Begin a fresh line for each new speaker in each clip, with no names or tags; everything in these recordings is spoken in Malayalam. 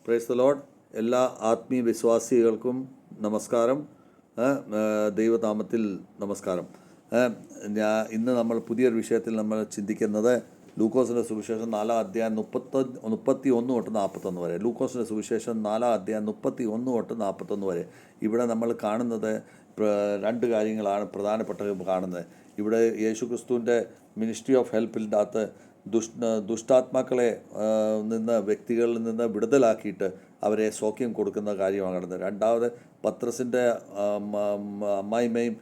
Praise the Lord. എല്ലാ ആത്മീയ വിശ്വാസികൾക്കും നമസ്കാരം. ദൈവനാമത്തിൽ നമസ്കാരം. ഇന്ന് നമ്മൾ പുതിയൊരു വിഷയത്തിൽ നമ്മൾ ചിന്തിക്കുന്നത് ലൂക്കോസിൻ്റെ സുവിശേഷം 4-ാം അധ്യായം 31 തൊട്ട് 41 വരെ. ലൂക്കോസിൻ്റെ സുവിശേഷം 4-ാം അധ്യായം 31 തൊട്ട് 41 വരെ. ഇവിടെ നമ്മൾ കാണുന്നത് രണ്ട് കാര്യങ്ങളാണ് പ്രധാനപ്പെട്ട കാണുന്നത്. ഇവിടെ യേശുക്രിസ്തുവിൻ്റെ മിനിസ്ട്രി ഓഫ് ഹെൽപ്പിൻ്റെ അകത്ത് ദുഷ്ടാത്മാക്കളെ വ്യക്തികളിൽ നിന്ന് വിടുതലാക്കിയിട്ട് അവരെ സൗഖ്യം കൊടുക്കുന്ന കാര്യമാണ് കാണുന്നത്. രണ്ടാമത് പത്രസിൻ്റെ അമ്മായിമ്മയും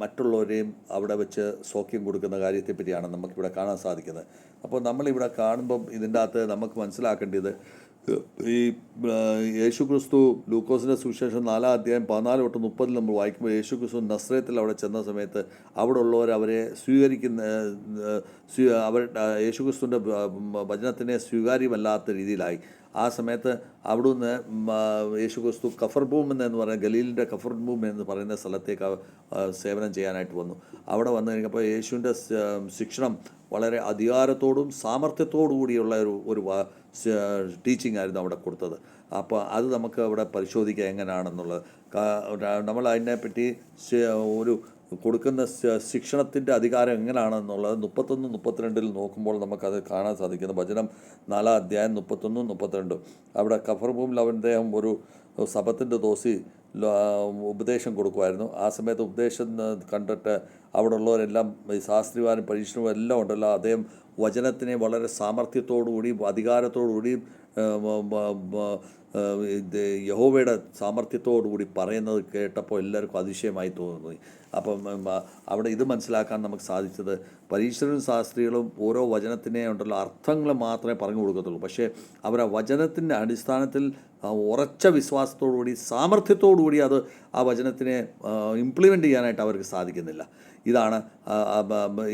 മറ്റുള്ളവരെയും അവിടെ വെച്ച് സൗഖ്യം കൊടുക്കുന്ന കാര്യത്തെപ്പറ്റിയാണ് നമുക്കിവിടെ കാണാൻ സാധിക്കുന്നത്. അപ്പോൾ നമ്മളിവിടെ കാണുമ്പം ഇതിൻ്റെ അകത്ത് നമുക്ക് മനസ്സിലാക്കേണ്ടത്, ഈ യേശുക്രിസ്തു ലൂക്കോസിൻ്റെ സുവിശേഷം 4-ാം അധ്യായം 14 തൊട്ട് 30 നമ്മൾ വായിക്കുമ്പോൾ യേശുക്രിസ്തു നസ്രയത്തിൽ അവിടെ ചെന്ന സമയത്ത് അവിടെ ഉള്ളവർ അവരെ യേശുക്രിസ്തുവിൻ്റെ വചനത്തിനെ സ്വീകാര്യമല്ലാത്ത രീതിയിലായി. ആ സമയത്ത് അവിടുന്ന് യേശുക്രിസ്തു കഫർഭൂം എന്ന് പറയുന്ന ഗലീലിൻ്റെ കഫർഭൂം എന്ന് പറയുന്ന സ്ഥലത്തേക്ക് സേവനം ചെയ്യാനായിട്ട് വന്നു. അവിടെ വന്നു കഴിഞ്ഞപ്പോൾ യേശുവിൻ്റെ ശിക്ഷണം വളരെ അധികാരത്തോടും സാമർത്ഥ്യത്തോടു കൂടിയുള്ള ഒരു ടീച്ചിങ് ആയിരുന്നു അവിടെ കൊടുത്തത്. അപ്പോൾ അത് നമുക്ക് അവിടെ പരിശോധിക്കാം എങ്ങനെയാണെന്നുള്ളത്. നമ്മൾ അതിനെപ്പറ്റി ഒരു കൊടുക്കുന്ന ശിക്ഷണത്തിൻ്റെ അധികാരം എങ്ങനെയാണെന്നുള്ളത് 31-32 നോക്കുമ്പോൾ നമുക്കത് കാണാൻ സാധിക്കുന്നു. വചനം 4-ാം അധ്യായം 31-32. അവിടെ കഫർഭൂമിൽ അദ്ദേഹം ഒരു സബത്തിൻ്റെ ദോസി ഉപദേശം കൊടുക്കുമായിരുന്നു. ആ സമയത്ത് ഉപദേശം കണ്ടിട്ട് അവിടെ ഉള്ളവരെല്ലാം ശാസ്ത്രിമാരും പരീക്ഷണവും എല്ലാം ഉണ്ടല്ലോ, അദ്ദേഹം വചനത്തിനെ വളരെ സാമർത്ഥ്യത്തോടുകൂടി അധികാരത്തോടുകൂടി യഹോവയുടെ സാമർത്ഥ്യത്തോടുകൂടി പറയുന്നത് കേട്ടപ്പോൾ എല്ലാവർക്കും അതിശയമായി തോന്നി. അപ്പം അവിടെ ഇത് മനസ്സിലാക്കാൻ നമുക്ക് സാധിച്ചത്, പരീക്ഷരും ശാസ്ത്രികളും ഓരോ വചനത്തിനെ ഉണ്ടല്ലോ അർത്ഥങ്ങൾ മാത്രമേ പറഞ്ഞു കൊടുക്കത്തുള്ളൂ. പക്ഷേ അവരെ വചനത്തിൻ്റെ അടിസ്ഥാനത്തിൽ ഉറച്ച വിശ്വാസത്തോടുകൂടി സാമർത്ഥ്യത്തോടുകൂടി ആ വചനത്തിനെ ഇംപ്ലിമെൻ്റ് ചെയ്യാനായിട്ട് അവർക്ക് സാധിക്കുന്നില്ല. ഇതാണ്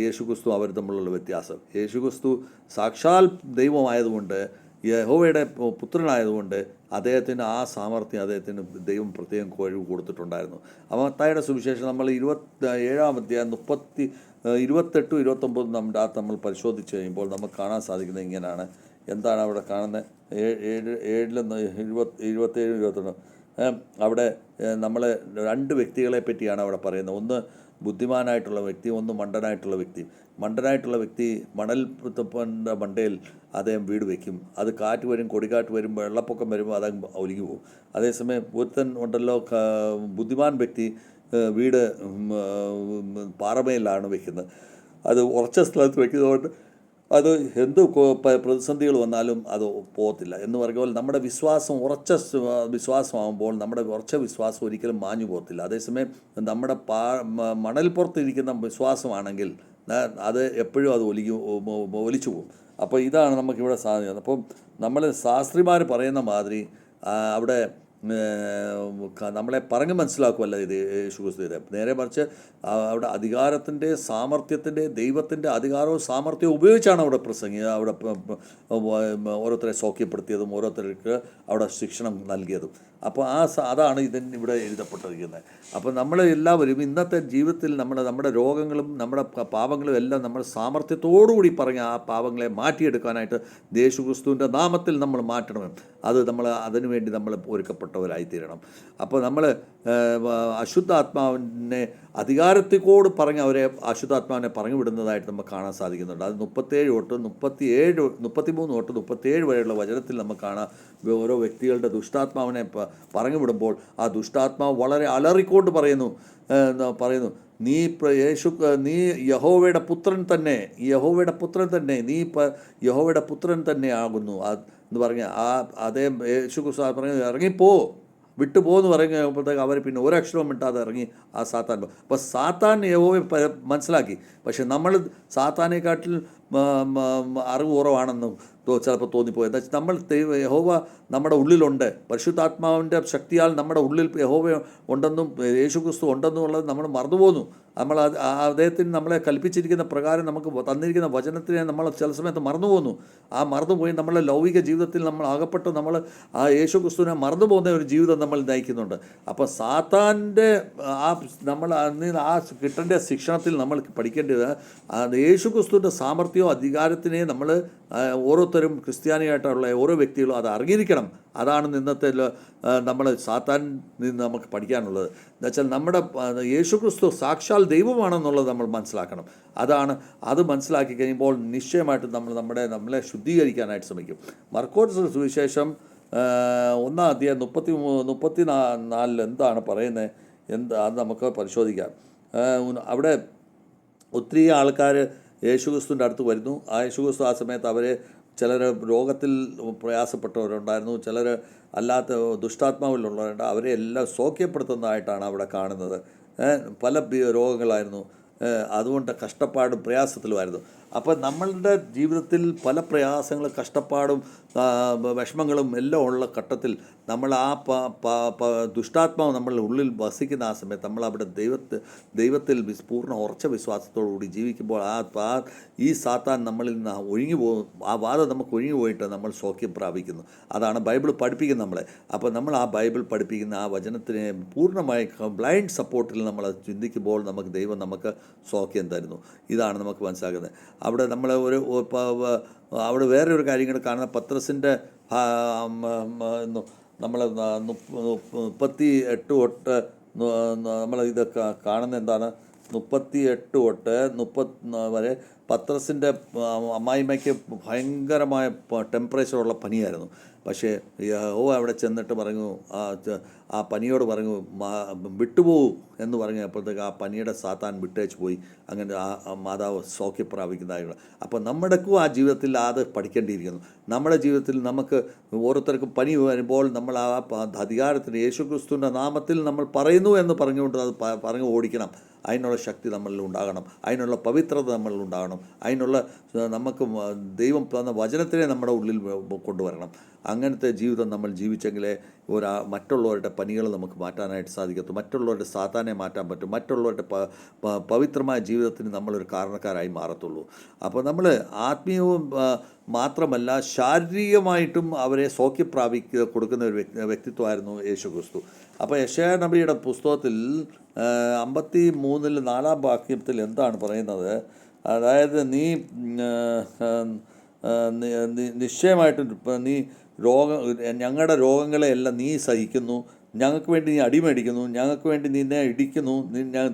യേശുക്രിസ്തു അവർ തമ്മിലുള്ള വ്യത്യാസം. യേശുക്രിസ്തു സാക്ഷാൽ ദൈവമായതുകൊണ്ട്, യഹോവയുടെ പുത്രനായതുകൊണ്ട് അദ്ദേഹത്തിന് ആ സാമർത്ഥ്യം അദ്ദേഹത്തിന് ദൈവം പ്രത്യേകം കഴിവ് കൊടുത്തിട്ടുണ്ടായിരുന്നു. മത്തായിയുടെ സുവിശേഷം നമ്മൾ 27-ാം അധ്യായം 28-29 നമ്മുടെ നമ്മൾ പരിശോധിച്ച് കഴിയുമ്പോൾ നമുക്ക് കാണാൻ സാധിക്കുന്നത് ഇങ്ങനെയാണ്. എന്താണ് അവിടെ കാണുന്നത്? 27-21 അവിടെ നമ്മൾ രണ്ട് വ്യക്തികളെ പറ്റിയാണ് അവിടെ പറയുന്നത്. ഒന്ന് ബുദ്ധിമാനായിട്ടുള്ള വ്യക്തി, ഒന്ന് മണ്ടനായിട്ടുള്ള വ്യക്തി. മണ്ടനായിട്ടുള്ള വ്യക്തി മണൽപ്പൻ്റെ മണ്ടയിൽ അദ്ദേഹം വീട് വയ്ക്കും. അത് കാറ്റ് വരും, കൊടിക്കാറ്റ് വരുമ്പോൾ, വെള്ളപ്പൊക്കം വരുമ്പോൾ അത് ഒലിഞ്ഞു പോകും. അതേസമയം ഒരുത്തൻ ഉണ്ടല്ലോ, ബുദ്ധിമാൻ വ്യക്തി വീട് പാറമേലാണ് വയ്ക്കുന്നത്. അത് ഉറച്ച സ്ഥലത്ത് വയ്ക്കുന്നതുകൊണ്ട് അത് എന്ത് പ്രതിസന്ധികൾ വന്നാലും അത് പോകത്തില്ല എന്ന് പറയുമ്പോൾ നമ്മുടെ വിശ്വാസം ഉറച്ച വിശ്വാസമാകുമ്പോൾ നമ്മുടെ ഉറച്ച വിശ്വാസം ഒരിക്കലും മാഞ്ഞു പോകത്തില്ല. അതേസമയം നമ്മുടെ മണൽപ്പുറത്തിരിക്കുന്ന വിശ്വാസമാണെങ്കിൽ അത് എപ്പോഴും അത് ഒലിച്ചു പോകും. അപ്പോൾ ഇതാണ് നമുക്കിവിടെ സാധിക്കുന്നത്. അപ്പം നമ്മൾ ശാസ്ത്രിമാർ പറയുന്ന മാതിരി അവിടെ നമ്മളെ പറഞ്ഞ് മനസ്സിലാക്കുമല്ല ഇത് യേശുക്രിസ്തു. നേരെ മറിച്ച് അവിടെ അധികാരത്തിൻ്റെ സാമർത്ഥ്യത്തിൻ്റെ ദൈവത്തിൻ്റെ അധികാരവും സാമർത്ഥ്യവും ഉപയോഗിച്ചാണ് അവിടെ അവിടെ ഓരോരുത്തരെ സൗഖ്യപ്പെടുത്തിയതും ഓരോരുത്തർക്ക് അവിടെ ശിക്ഷണം നൽകിയതും. അപ്പോൾ അതാണ് ഇവിടെ എഴുതപ്പെട്ടിരിക്കുന്നത്. അപ്പോൾ നമ്മൾ എല്ലാവരും ഇന്നത്തെ ജീവിതത്തിൽ നമ്മുടെ രോഗങ്ങളും നമ്മുടെ പാപങ്ങളും എല്ലാം നമ്മൾ സാമർത്ഥ്യത്തോടുകൂടി പറഞ്ഞ് ആ പാപങ്ങളെ മാറ്റിയെടുക്കാനായിട്ട് യേശുക്രിസ്തുവിൻ്റെ നാമത്തിൽ നമ്മൾ മാറ്റണം. നമ്മൾ അതിനുവേണ്ടി നമ്മൾ ഒരുക്കപ്പെട്ടവരായിത്തീരണം. അപ്പോൾ നമ്മൾ അശുദ്ധാത്മാവിനെ അധികാരത്തിനോട് പറഞ്ഞ് അവരെ അശുദ്ധാത്മാവിനെ പറഞ്ഞു വിടുന്നതായിട്ട് നമുക്ക് കാണാൻ സാധിക്കുന്നുണ്ട്. അത് 33 തൊട്ട് 37 വരെയുള്ള വചനത്തിൽ നമുക്ക് കാണാം. ഓരോ വ്യക്തികളുടെ ദുഷ്ടാത്മാവിനെ പറഞ്ഞു വിടുമ്പോൾ ആ ദുഷ്ടാത്മാവ് വളരെ അലറിക്കൊണ്ട് പറയുന്നു, നീ യഹോവയുടെ പുത്രൻ തന്നെ, നീ യഹോവയുടെ പുത്രൻ തന്നെ ആകുന്നു എന്ന് പറഞ്ഞ് അദ്ദേഹം യേശുക്രിസ്തു പറഞ്ഞു ഇറങ്ങിപ്പോ, വിട്ടുപോന്ന് പറയുമ്പോഴത്തേക്ക് അവർ പിന്നെ ഒരക്ഷരവും മിണ്ടാതെ ഇറങ്ങി ആ സാത്താൻ. അപ്പോൾ സാത്താൻ യഹോവയെ മനസ്സിലാക്കി. പക്ഷെ നമ്മൾ സാത്താനെക്കാട്ടിൽ അറിവ് കുറവാണെന്നും ചിലപ്പോൾ തോന്നിപ്പോയി. എന്താ വെച്ചാൽ നമ്മൾ യഹോവ നമ്മുടെ ഉള്ളിലുണ്ട്, പരിശുദ്ധാത്മാവിൻ്റെ ശക്തിയാൽ നമ്മുടെ ഉള്ളിൽ യഹോവ ഉണ്ടെന്നും യേശുക്രിസ്തു ഉണ്ടെന്നുള്ളത് നമ്മൾ മറന്നുപോകുന്നു. നമ്മൾ അദ്ദേഹത്തിന് നമ്മളെ കൽപ്പിച്ചിരിക്കുന്ന പ്രകാരം നമുക്ക് തന്നിരിക്കുന്ന വചനത്തിനെ നമ്മൾ ചില സമയത്ത് മറന്നു പോകുന്നു. ആ മറന്നുപോയി നമ്മളെ ലൗകിക ജീവിതത്തിൽ നമ്മൾ അകപ്പെട്ട് നമ്മൾ ആ യേശു ക്രിസ്തുവിനെ മറന്നു പോകുന്ന ഒരു ജീവിതം നമ്മൾ നയിക്കുന്നുണ്ട്. അപ്പോൾ സാത്താൻ്റെ ആ നമ്മൾ ആ കിട്ടേണ്ട ശിക്ഷണത്തിൽ നമ്മൾ പഠിക്കേണ്ടത് യേശു ക്രിസ്തുവിൻ്റെ സാമർത്ഥ്യവും അധികാരത്തിനെ നമ്മൾ ഓരോരുത്തരും ക്രിസ്ത്യാനിയായിട്ടുള്ള ഓരോ വ്യക്തികളും അത് അറിഞ്ഞിരിക്കണം. അതാണ് ഇന്നത്തെ നമ്മൾ സാത്താൻ നിന്ന് നമുക്ക് പഠിക്കാനുള്ളത്. എന്നുവെച്ചാൽ നമ്മുടെ യേശു ക്രിസ്തു സാക്ഷാൽ ദൈവമാണെന്നുള്ളത് നമ്മൾ മനസ്സിലാക്കണം. അത് മനസ്സിലാക്കി കഴിയുമ്പോൾ നിശ്ചയമായിട്ടും നമ്മളെ ശുദ്ധീകരിക്കാനായിട്ട് ശ്രമിക്കും. മർക്കോസ് സുവിശേഷം 1-ാം അധ്യായം 34 എന്താണ് പറയുന്നത് അത് നമുക്ക് പരിശോധിക്കാം. അവിടെ ഒത്തിരി ആൾക്കാർ യേശുക്രിസ്തുവിൻ്റെ അടുത്ത് വരുന്നു. ആ യേശുക്രിസ്തു ആ സമയത്ത് അവരെ ചിലർ രോഗത്തിൽ പ്രയാസപ്പെട്ടവരുണ്ടായിരുന്നു, ചിലർ അല്ലാത്ത ദുഷ്ടാത്മാവിലുള്ളവരുണ്ട്. അവരെ എല്ലാം സൗഖ്യപ്പെടുത്തുന്നതായിട്ടാണ് അവിടെ കാണുന്നത്. പല രോഗങ്ങളായിരുന്നു, അതുകൊണ്ട് കഷ്ടപ്പാടും പ്രയാസത്തിലുമായിരുന്നു. അപ്പോൾ നമ്മളുടെ ജീവിതത്തിൽ പല പ്രയാസങ്ങളും കഷ്ടപ്പാടും വിഷമങ്ങളും എല്ലാം ഉള്ള ഘട്ടത്തിൽ നമ്മൾ ആ ദുഷ്ടാത്മാവ് നമ്മളുടെ ഉള്ളിൽ വസിക്കുന്ന ആ സമയത്ത് നമ്മളവിടെ ദൈവത്തിൽ പൂർണ്ണ ഉറച്ച വിശ്വാസത്തോടുകൂടി ജീവിക്കുമ്പോൾ ഈ സാത്താൻ നമ്മളിൽ നിന്ന് ഒഴിഞ്ഞു പോകും. ആ വാദം നമുക്ക് ഒഴിഞ്ഞു പോയിട്ട് നമ്മൾ സൗഖ്യം പ്രാപിക്കുന്നു. അതാണ് ബൈബിൾ പഠിപ്പിക്കുന്നത് നമ്മളെ. അപ്പോൾ നമ്മൾ ആ ബൈബിൾ പഠിപ്പിക്കുന്ന ആ വചനത്തിനെ പൂർണ്ണമായി ബ്ലൈൻഡ് സപ്പോർട്ടിൽ നമ്മൾ ചിന്തിക്കുമ്പോൾ നമുക്ക് നമുക്ക് സൗഖ്യം തരുന്നു. ഇതാണ് നമുക്ക് മനസ്സിലാക്കുന്നത്. അവിടെ നമ്മൾ അവിടെ വേറെ ഒരു കാര്യം കൂടെ കാണുന്ന പത്രസിൻ്റെ നമ്മൾ 38 തൊട്ട് നമ്മൾ ഇതൊക്കെ കാണുന്ന എന്താണ് 38 തൊട്ട് 30 വരെ പത്രസിൻ്റെ അമ്മായിമ്മയ്ക്ക് ഭയങ്കരമായ ടെമ്പറേച്ചറുള്ള പനിയായിരുന്നു. പക്ഷേ അവിടെ ചെന്നിട്ട് പറഞ്ഞു, ആ പനിയോട് പറഞ്ഞു വിട്ടുപോകൂ എന്ന് പറഞ്ഞപ്പോഴത്തേക്ക് ആ പനിയുടെ സാത്താൻ വിട്ടേച്ച് പോയി. അങ്ങനെ ആ മാതാവ് സൗഖ്യം പ്രാപിക്കുന്നതായിരുന്നു. അപ്പോൾ നമ്മുടെക്കും ആ ജീവിതത്തിൽ അത് പഠിക്കേണ്ടിയിരിക്കുന്നു. നമ്മുടെ ജീവിതത്തിൽ നമുക്ക് ഓരോരുത്തർക്കും പനി വരുമ്പോൾ നമ്മൾ ആ അധികാരത്തിന് യേശുക്രിസ്തുവിൻ്റെ നാമത്തിൽ നമ്മൾ പറയുന്നു എന്ന് പറഞ്ഞുകൊണ്ട് അത് പറഞ്ഞ് ഓടിക്കണം. അതിനുള്ള ശക്തി നമ്മളിൽ ഉണ്ടാകണം, അതിനുള്ള പവിത്രത നമ്മളിൽ ഉണ്ടാകണം, അതിനുള്ള നമുക്ക് ദൈവം തന്ന വചനത്തിനെ നമ്മുടെ ഉള്ളിൽ കൊണ്ടുവരണം. അങ്ങനത്തെ ജീവിതം നമ്മൾ ജീവിച്ചെങ്കിലേ മറ്റുള്ളവരുടെ പനികൾ നമുക്ക് മാറ്റാനായിട്ട് സാധിക്കത്തും, മറ്റുള്ളവരുടെ സാത്താനെ മാറ്റാൻ പറ്റും, മറ്റുള്ളവരുടെ പവിത്രമായ ജീവിതത്തിന് നമ്മളൊരു കാരണക്കാരായി മാറത്തുള്ളൂ. അപ്പോൾ നമ്മൾ ആത്മീയവും മാത്രമല്ല ശാരീരികമായിട്ടും അവരെ സൗഖ്യം കൊടുക്കുന്ന ഒരു വ്യക്തിത്വമായിരുന്നു യേശുക്രിസ്തു. അപ്പോൾ യെശയ്യാ നബിയുടെ പുസ്തകത്തിൽ 53 4-ാം വാക്യത്തിൽ എന്താണ് പറയുന്നത്? അതായത് നിശ്ചയമായിട്ടും നീ ഞങ്ങളുടെ രോഗങ്ങളെയെല്ലാം നീ സഹിക്കുന്നു, ഞങ്ങൾക്ക് വേണ്ടി നീ അടിമേടിക്കുന്നു, ഞങ്ങൾക്ക് വേണ്ടി നിന്നെ ഇടിക്കുന്നു,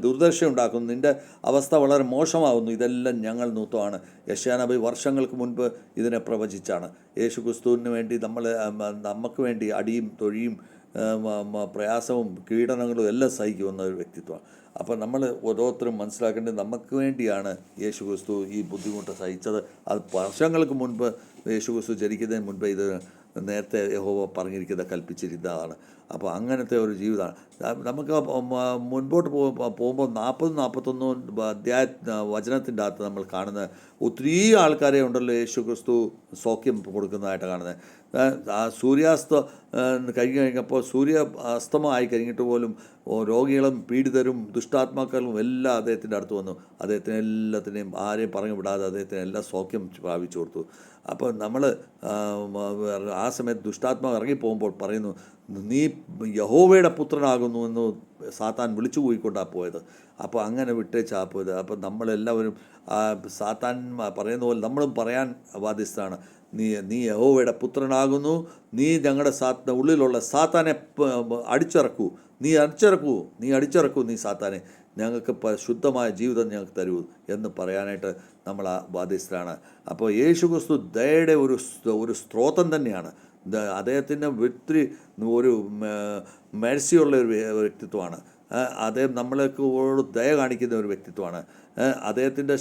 ദുർദശ ഉണ്ടാക്കുന്നു, നിൻ്റെ അവസ്ഥ വളരെ മോശമാകുന്നു, ഇതെല്ലാം ഞങ്ങൾ നൂത്തമാണ്. യെശയ്യാ നബി വർഷങ്ങൾക്ക് മുൻപ് ഇതിനെ പ്രവചിച്ചാണ്. യേശുക്രിസ്തുവിന് വേണ്ടി നമുക്ക് വേണ്ടി അടിയും തൊഴിയും പ്രയാസവും പീഡനങ്ങളും എല്ലാം സഹിക്കുമെന്ന ഒരു വ്യക്തിത്വമാണ്. അപ്പോൾ നമ്മൾ ഓരോരുത്തരും മനസ്സിലാക്കേണ്ടത് നമുക്ക് വേണ്ടിയാണ് യേശുക്രിസ്തു ഈ ബുദ്ധിമുട്ട് സഹിച്ചത്. അത് വർഷങ്ങൾക്ക് മുൻപ് യേശുക്രിസ്തു ജനിക്കുന്നതിന് മുൻപ് ഇത് നേരത്തെ യഹോവ പറഞ്ഞിരിക്കുന്നത് കൽപ്പിച്ചിരുന്നതാണ്. അപ്പോൾ അങ്ങനത്തെ ഒരു ജീവിതമാണ് നമുക്ക്. മുൻപോട്ട് പോകുമ്പോൾ 40-41 അധ്യായ വചനത്തിൻ്റെ അകത്ത് നമ്മൾ കാണുന്നത് ഒത്തിരി ആൾക്കാരെ ഉണ്ടല്ലോ യേശുക്രിസ്തു സൗഖ്യം കൊടുക്കുന്നതായിട്ട് കാണുന്നത്. സൂര്യാസ്തം കഴിഞ്ഞപ്പോൾ സൂര്യാസ്തമമായി കഴിഞ്ഞിട്ട് പോലും രോഗികളും പീഡിതരും ദുഷ്ടാത്മാക്കളും എല്ലാം അദ്ദേഹത്തിൻ്റെ അടുത്ത് വന്നു. അദ്ദേഹത്തിന് എല്ലാത്തിനെയും ആരെയും പറഞ്ഞു വിടാതെ അദ്ദേഹത്തിന് എല്ലാം സൗഖ്യം പ്രാപിച്ചു കൊടുത്തു. അപ്പോൾ നമ്മൾ ആ സമയത്ത് ദുഷ്ടാത്മാവ് ഇറങ്ങിപ്പോകുമ്പോൾ പറയുന്നു, നീ യഹോവയുടെ പുത്രനാകുന്നു എന്ന് സാത്താൻ വിളിച്ചു പോയിക്കൊണ്ടാണ് പോയത്. അപ്പോൾ അങ്ങനെ വിട്ടേച്ചാ പോയത്. അപ്പോൾ നമ്മളെല്ലാവരും സാത്താൻ പറയുന്ന പോലെ നമ്മളും പറയാൻ ബാധ്യസ്ഥരാണ്. നീ യഹോവയുടെ പുത്രനാകുന്നു, നീ ഞങ്ങളുടെ ഉള്ളിലുള്ള സാത്താനെ അടിച്ചിറക്കൂ, നീ അടിച്ചിറക്കൂ നീ സാത്താനെ, ഞങ്ങൾക്ക് ശുദ്ധമായ ജീവിതം ഞങ്ങൾക്ക് തരൂ എന്ന് പറയാനായിട്ട് നമ്മൾ ആ ബാധ്യസ്ഥരാണ്. അപ്പോൾ യേശുക്രിസ്തു ദയയുടെ ഒരു സ്ത്രോതം തന്നെയാണ്. അദ്ദേഹത്തിൻ്റെ ഒത്തിരി ഒരു മേഴ്സിയുള്ള ഒരു വ്യക്തിത്വമാണ്. അദ്ദേഹം നമ്മളൊക്കെ ദയ കാണിക്കുന്ന ഒരു വ്യക്തിത്വമാണ്. അദ്ദേഹത്തിൻ്റെ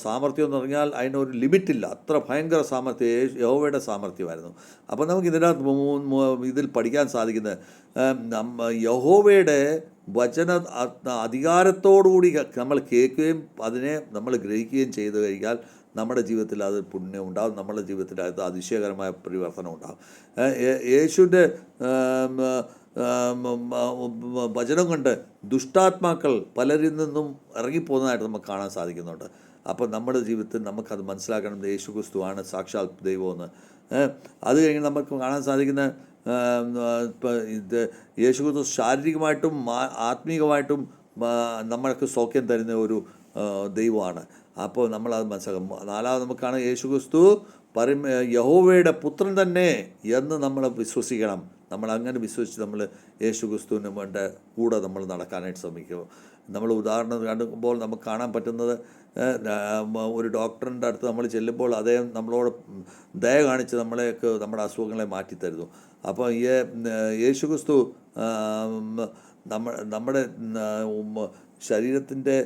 സാമർത്ഥ്യം എന്ന് പറഞ്ഞാൽ അതിനൊരു ലിമിറ്റില്ല, അത്ര ഭയങ്കര സാമർത്ഥ്യം യഹോവയുടെ സാമർത്ഥ്യമായിരുന്നു. അപ്പോൾ നമുക്ക് ഇതിൽ പഠിക്കാൻ സാധിക്കുന്നത് യഹോവയുടെ വചന അധികാരത്തോടുകൂടി നമ്മൾ കേൾക്കുകയും അതിനെ നമ്മൾ ഗ്രഹിക്കുകയും ചെയ്തു കഴിഞ്ഞാൽ നമ്മുടെ ജീവിതത്തിൽ അത് പുണ്യം ഉണ്ടാകും, നമ്മുടെ ജീവിതത്തിൽ അത് അതിശയകരമായ പരിവർത്തനം ഉണ്ടാകും. യേശുവിൻ്റെ വചനം കൊണ്ട് ദുഷ്ടാത്മാക്കൾ പലരിൽ നിന്നും ഇറങ്ങിപ്പോകുന്നതായിട്ട് നമുക്ക് കാണാൻ സാധിക്കുന്നുണ്ട്. അപ്പോൾ നമ്മുടെ ജീവിതത്തിൽ നമുക്കത് മനസ്സിലാക്കണം, യേശു ക്രിസ്തുവാണ് സാക്ഷാൽ ദൈവമെന്ന്. അത് കഴിഞ്ഞ് നമുക്ക് കാണാൻ സാധിക്കുന്ന ഇത് യേശു ക്രിസ്തു ശാരീരികമായിട്ടും ആത്മീകമായിട്ടും നമ്മൾക്ക് സൗഖ്യം തരുന്ന ഒരു ദൈവമാണ്. അപ്പോൾ നമ്മളത് മനസ്സിലാക്കും. നാലാമത് നമുക്കാണ് യേശു ക്രിസ്തു യഹോവയുടെ പുത്രൻ തന്നെ എന്ന് നമ്മൾ വിശ്വസിക്കണം. നമ്മൾ അങ്ങനെ വിശ്വസിച്ച് നമ്മൾ യേശു ക്രിസ്തുവിന് വേണ്ട കൂടെ നമ്മൾ നടക്കാനായിട്ട് ശ്രമിക്കും. നമ്മൾ ഉദാഹരണം കാണുമ്പോൾ നമുക്ക് കാണാൻ പറ്റുന്നത്, ഒരു ഡോക്ടറിൻ്റെ അടുത്ത് നമ്മൾ ചെല്ലുമ്പോൾ അദ്ദേഹം നമ്മളോട് ദയ കാണിച്ച് നമ്മളെയൊക്കെ നമ്മുടെ അസുഖങ്ങളെ മാറ്റിത്തരുന്നു. അപ്പോൾ യേശു ക്രിസ്തു നമ്മുടെ ശരീരത്തിൻ്റെ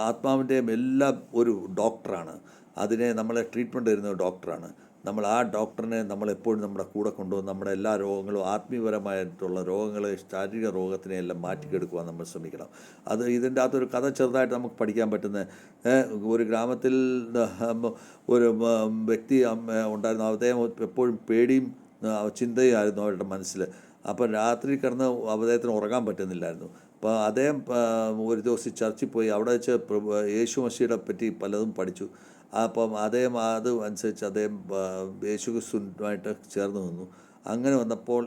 ആത്മാവിൻ്റെയും എല്ലാം ഒരു ഡോക്ടറാണ്. അതിനെ നമ്മളെ ട്രീറ്റ്മെൻറ്റ് തരുന്ന ഡോക്ടറാണ്. നമ്മൾ ആ ഡോക്ടറിനെ നമ്മളെപ്പോഴും നമ്മുടെ കൂടെ കൊണ്ടുവന്ന് നമ്മുടെ എല്ലാ രോഗങ്ങളും, ആത്മീയപരമായിട്ടുള്ള രോഗങ്ങൾ, ശാരീരിക രോഗത്തിനെ എല്ലാം മാറ്റിക്കെടുക്കുവാൻ നമ്മൾ ശ്രമിക്കണം. അത് ഇതിൻ്റെ അകത്തൊരു കഥ ചെറുതായിട്ട് നമുക്ക് പഠിക്കാൻ പറ്റുന്ന, ഒരു ഗ്രാമത്തിൽ ഒരു വ്യക്തി ഉണ്ടായിരുന്നു. അദ്ദേഹം എപ്പോഴും പേടിയും ചിന്തയായിരുന്നു അവരുടെ മനസ്സിൽ. അപ്പം രാത്രി കിടന്ന് അദ്ദേഹത്തിന് ഉറങ്ങാൻ പറ്റുന്നില്ലായിരുന്നു. അപ്പോൾ അദ്ദേഹം ഒരു ദിവസം ചർച്ചിൽ പോയി അവിടെ വെച്ച് യേശു മശിയുടെ പറ്റി പലതും പഠിച്ചു. അപ്പം അദ്ദേഹം അത് അനുസരിച്ച് അദ്ദേഹം യേശു ക്രിസ്തുവായിട്ട് ചേർന്ന് നിന്നു. അങ്ങനെ വന്നപ്പോൾ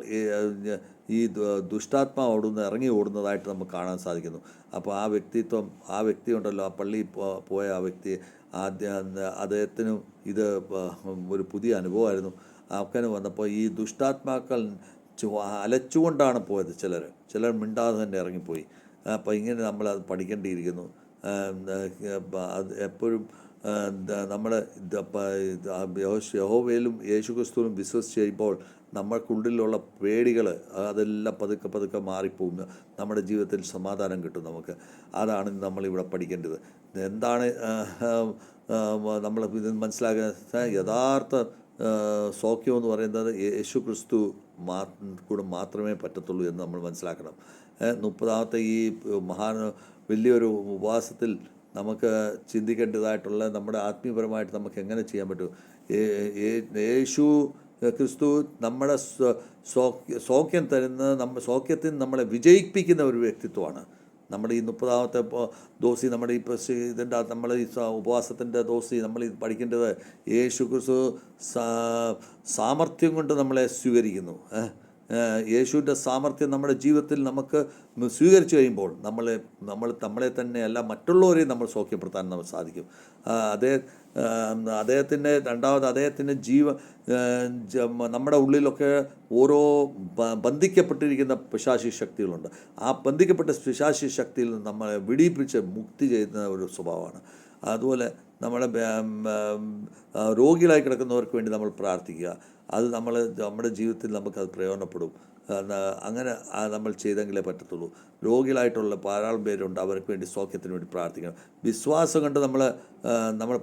ഈ ദുഷ്ടാത്മാവ് അവിടുന്ന് ഇറങ്ങി ഓടുന്നതായിട്ട് നമുക്ക് കാണാൻ സാധിക്കുന്നു. അപ്പോൾ ആ വ്യക്തി ഉണ്ടല്ലോ, ആ പള്ളിയിൽ പോയ ആ വ്യക്തി, അദ്ദേഹത്തിനും ഇത് ഒരു പുതിയ അനുഭവമായിരുന്നു. അങ്ങനെ വന്നപ്പോൾ ഈ ദുഷ്ടാത്മാക്കൾ അലച്ചുകൊണ്ടാണ് പോയത്. ചിലർ മിണ്ടാതെ തന്നെ ഇറങ്ങിപ്പോയി. അപ്പോൾ ഇങ്ങനെ നമ്മളത് പഠിക്കേണ്ടിയിരിക്കുന്നു. അത് എപ്പോഴും നമ്മൾ യഹോവയിലും യേശു ക്രിസ്തുവിലും വിശ്വസിച്ച് കഴിയുമ്പോൾ നമ്മൾക്കുള്ളിലുള്ള പേടികൾ അതെല്ലാം പതുക്കെ മാറിപ്പോകും. നമ്മുടെ ജീവിതത്തിൽ സമാധാനം കിട്ടും നമുക്ക്. അതാണ് നമ്മളിവിടെ പഠിക്കേണ്ടത്. എന്താണ് നമ്മൾ ഇത് മനസ്സിലാക്കുക? യഥാർത്ഥ സൗഖ്യം എന്ന് പറയുന്നത് യേശു ക്രിസ്തു കൂടെ മാത്രമേ പറ്റത്തുള്ളൂ എന്ന് നമ്മൾ മനസ്സിലാക്കണം. 30ാമത്തെ ഈ വലിയൊരു ഉപവാസത്തിൽ നമുക്ക് ചിന്തിക്കേണ്ടതായിട്ടുള്ള, നമ്മുടെ ആത്മീയപരമായിട്ട് നമുക്ക് എങ്ങനെ ചെയ്യാൻ പറ്റും? യേശു ക്രിസ്തു നമ്മുടെ സൗഖ്യം തരുന്ന, സൗഖ്യത്തിൽ നമ്മളെ വിജയിപ്പിക്കുന്ന ഒരു വ്യക്തിത്വമാണ്. നമ്മുടെ ഈ 30ാമത്തെ ദോസി, നമ്മുടെ ഈ ഇതിൻ്റെ നമ്മൾ ഈ ഉപവാസത്തിൻ്റെ ദോസി നമ്മൾ ഈ പഠിക്കേണ്ടത്, യേശു ക്രിസ്തു സാമർഥ്യം കൊണ്ട് നമ്മളെ സ്വീകരിക്കുന്നു. യേശുവിൻ്റെ സാമർഥ്യം നമ്മുടെ ജീവിതത്തിൽ നമുക്ക് സ്വീകരിച്ചു കഴിയുമ്പോൾ നമ്മളെ തന്നെ അല്ല മറ്റുള്ളവരെയും നമ്മൾ സൗഖ്യപ്പെടുത്താൻ നമുക്ക് സാധിക്കും. അദ്ദേഹത്തിൻ്റെ നമ്മുടെ ഉള്ളിലൊക്കെ ഓരോ ബന്ധിക്കപ്പെട്ടിരിക്കുന്ന പിശാചി ശക്തികളുണ്ട്. ആ ബന്ധിക്കപ്പെട്ട പിശാചി ശക്തിയിൽ നിന്ന് നമ്മളെ വിടിപ്പിച്ച് മുക്തി ചെയ്യുന്ന ഒരു സ്വഭാവമാണ്. അതുപോലെ നമ്മളെ രോഗികളായി കിടക്കുന്നവർക്ക് വേണ്ടി നമ്മൾ പ്രാർത്ഥിക്കുക. അത് നമ്മുടെ ജീവിതത്തിൽ നമുക്കത് പ്രയോജനപ്പെടും. അങ്ങനെ നമ്മൾ ചെയ്തെങ്കിലേ പറ്റത്തുള്ളൂ. രോഗികളായിട്ടുള്ള ധാരാളം പേരുണ്ട്, അവർക്ക് വേണ്ടി സൗഖ്യത്തിന് വേണ്ടി പ്രാർത്ഥിക്കണം. വിശ്വാസം കൊണ്ട് നമ്മൾ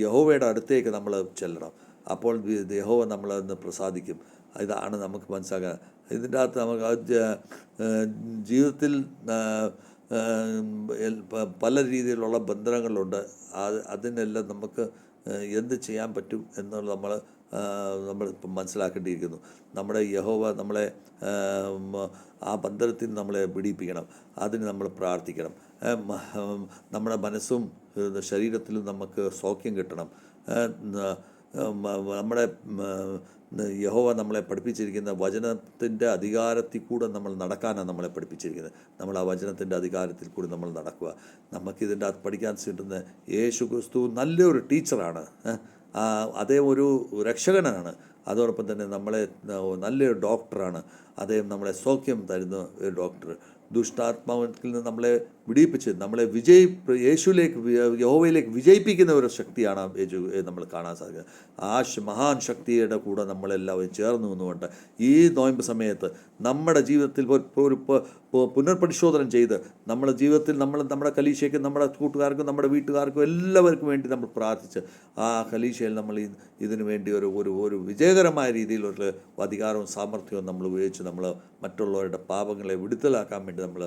യഹോവയുടെ അടുത്തേക്ക് നമ്മൾ ചെല്ലണം. അപ്പോൾ യഹോവ നമ്മളതിന് പ്രസാദിക്കും. ഇതാണ് നമുക്ക് മനസ്സിലാക്കുക. ഇതിൻ്റെ അകത്ത് നമുക്ക് ജീവിതത്തിൽ പല രീതിയിലുള്ള ബന്ധനങ്ങളുണ്ട്. അതിനെല്ലാം നമുക്ക് എന്ത് ചെയ്യാൻ പറ്റും എന്നുള്ളത് നമ്മളിപ്പം മനസ്സിലാക്കേണ്ടിയിരിക്കുന്നു. നമ്മുടെ യഹോവ നമ്മളെ ആ ബന്ധനത്തിൽ നമ്മളെ പിടിപ്പിക്കണം. അതിന് നമ്മൾ പ്രാർത്ഥിക്കണം. നമ്മുടെ മനസ്സും ശരീരത്തിലും നമുക്ക് സൗഖ്യം കിട്ടണം. നമ്മുടെ യഹോവ നമ്മളെ പഠിപ്പിച്ചിരിക്കുന്ന വചനത്തിൻ്റെ അധികാരത്തിൽ കൂടെ നമ്മൾ നടക്കാനാണ് നമ്മളെ പഠിപ്പിച്ചിരിക്കുന്നത്. നമ്മൾ ആ വചനത്തിൻ്റെ അധികാരത്തിൽ കൂടി നമ്മൾ നടക്കുക. നമുക്കിതിൻ്റെ അത് പഠിക്കാൻ കിട്ടുന്ന യേശു ക്രിസ്തു നല്ലൊരു ടീച്ചറാണ്. അദ്ദേഹം ഒരു രക്ഷകനാണ്. അതോടൊപ്പം തന്നെ നമ്മളെ നല്ലൊരു ഡോക്ടറാണ്. അദ്ദേഹം നമ്മളെ സൗഖ്യം തരുന്ന ഒരു ഡോക്ടർ. ദുഷ്ടാത്മാവിൽ നിന്ന് നമ്മളെ വിടിയിപ്പിച്ച് നമ്മളെ യഹോവയിലേക്ക് വിജയിപ്പിക്കുന്ന ഒരു ശക്തിയാണ് നമ്മൾ കാണാൻ സാധിക്കുക. ആ മഹാൻ ശക്തിയുടെ കൂടെ നമ്മളെല്ലാവരും ചേർന്ന് നിന്നുകൊണ്ട് ഈ നോയമ്പ് സമയത്ത് നമ്മുടെ ജീവിതത്തിൽ ഒരു പുനർപരിശോധന ചെയ്ത് നമ്മുടെ ജീവിതത്തിൽ നമ്മുടെ കലീശയ്ക്കും നമ്മുടെ കൂട്ടുകാർക്കും നമ്മുടെ വീട്ടുകാർക്കും എല്ലാവർക്കും വേണ്ടി നമ്മൾ പ്രാർത്ഥിച്ച് ആ കലീശയിൽ നമ്മൾ ഇതിനു വേണ്ടി ഒരു വിജയകരമായ രീതിയിലുള്ള അധികാരവും സാമർഥ്യവും നമ്മൾ ഉപയോഗിച്ച് നമ്മൾ മറ്റുള്ളവരുടെ പാപങ്ങളെ വിടുതലാക്കാൻ വേണ്ടി വേണ്ടി നമ്മൾ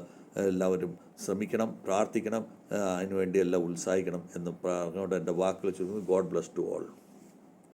എല്ലാവരും ശ്രമിക്കണം, പ്രാർത്ഥിക്കണം, അതിനുവേണ്ടി എല്ലാം ഉത്സാഹിക്കണം എന്ന് പറഞ്ഞുകൊണ്ട് എൻ്റെ വാക്കുകൾ ചുരുങ്ങുന്നു. God bless to all.